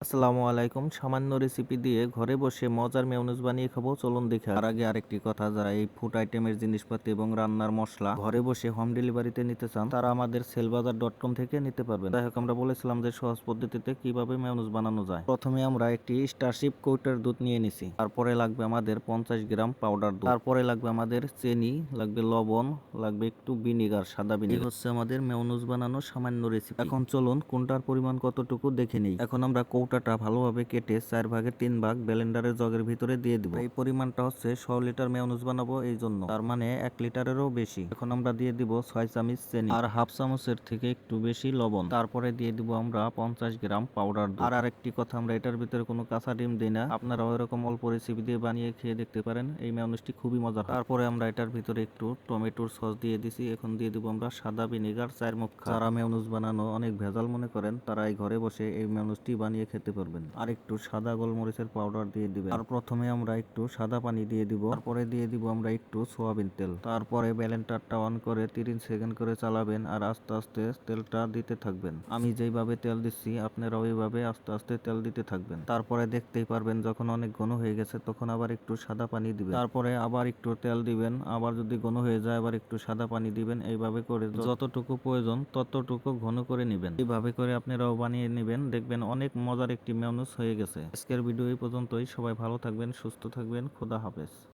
আসসালামু আলাইকুম। সামান্য রেসিপি দিয়ে ঘরে বসে মজার মেয়োনিজ বানিয়ে খাবো, চলুন দেখে। তার আগে আরেকটি কথা, যারা এই ফুড আইটেমের জিনিসপাতি এবং রান্নার মশলা ঘরে বসে হোম ডেলিভারিতে নিতে চান, তারা আমাদের সেলবাজার.com থেকে নিতে পারবেন। যাই হোক, আমরা বলেছিলাম যে সহজ পদ্ধতিতে কিভাবে মেয়োনিজ বানানো যায়। প্রথমে আমরা একটি স্টারশিপ কৌটার দুধ নিয়ে নিছি। তারপরে লাগবে আমাদের 50 গ্রাম পাউডার দুধ। তারপরে লাগবে আমাদের চিনি, লাগবে লবণ, লাগবে একটু ভিনেগার, সাদা ভিনেগার। এই হচ্ছে আমাদের মেয়োনিজ বানানোর সামান্য রেসিপি। এখন চলুন কোনটার পরিমাণ কতটুকু দেখে নিই। এখন আমরা কৌটাটা ভালোভাবে কেটে 4 ভাগের 3 ভাগ ব্লেন্ডারের জগের ভিতরে দিয়ে দিব। এই পরিমাণটা হচ্ছে 100 লিটার মেয়োনিজ বানাবো, এই জন্য, তার মানে 1 লিটারেরও বেশি। এখন আমরা দিয়ে দিব 6 চামচ চিনি আর হাফ চামচের থেকে একটু বেশি লবণ। তারপরে দিয়ে দিব আমরা 50 গ্রাম পাউডার দুধ। আর আরেকটি কথা, আমরা এটার ভিতরে কোনো কাঁচা ডিম দিই না। আপনারাও এরকম অল্প রেসিপি দিয়ে বানিয়ে খেয়ে দেখতে পারেন, এই মেয়োনিজটি খুবই মজার। তারপরে আমরা এটার ভিতরে একটু টমেটোর সস দিয়ে দিছি। এখন দিয়ে দিব আমরা সাদা ভিনেগার 4 মুখা। যারা মেয়োনিজ বানানো অনেক ভেজাল মনে করেন, তারা এই ঘরে বসে এই মেয়োনিজটি বানিয়ে খেতে পারবেন। আর একটু সাদা গোলমরিচের পাউডার দিয়ে দিবেন। আর প্রথমে আমরা একটু সাদা পানি দিয়ে দিব, তারপরে দিয়ে দিব আমরা একটু সয়াবিন তেল। তারপরে ব্লেন্ডারটা অন করে 30 সেকেন্ড করে চালাবেন আর আস্তে আস্তে তেলটা দিতে থাকবেন। আমি যেইভাবে তেল দিচ্ছি, আপনারা ওইভাবে আস্তে আস্তে তেল দিতে থাকবেন। তারপরে দেখতেই পারবেন যখন অনেক ঘন হয়ে গেছে, তখন আবার একটু সাদা পানি দিবেন। তারপরে আবার একটু তেল দিবেন, আবার যদি ঘন হয়ে যায় আবার একটু সাদা পানি দিবেন। এইভাবে করে যতটুকু প্রয়োজন ততটুকু ঘন করে নেবেন। এইভাবে করে আপনারাও বানিয়ে নেবেন, দেখবেন অনেক মজার একটি মেয়োনিজ হয়ে গেছে। আজকের ভিডিও এই পর্যন্তই। সবাই ভালো থাকবেন, সুস্থ থাকবেন। খোদা হাফেজ।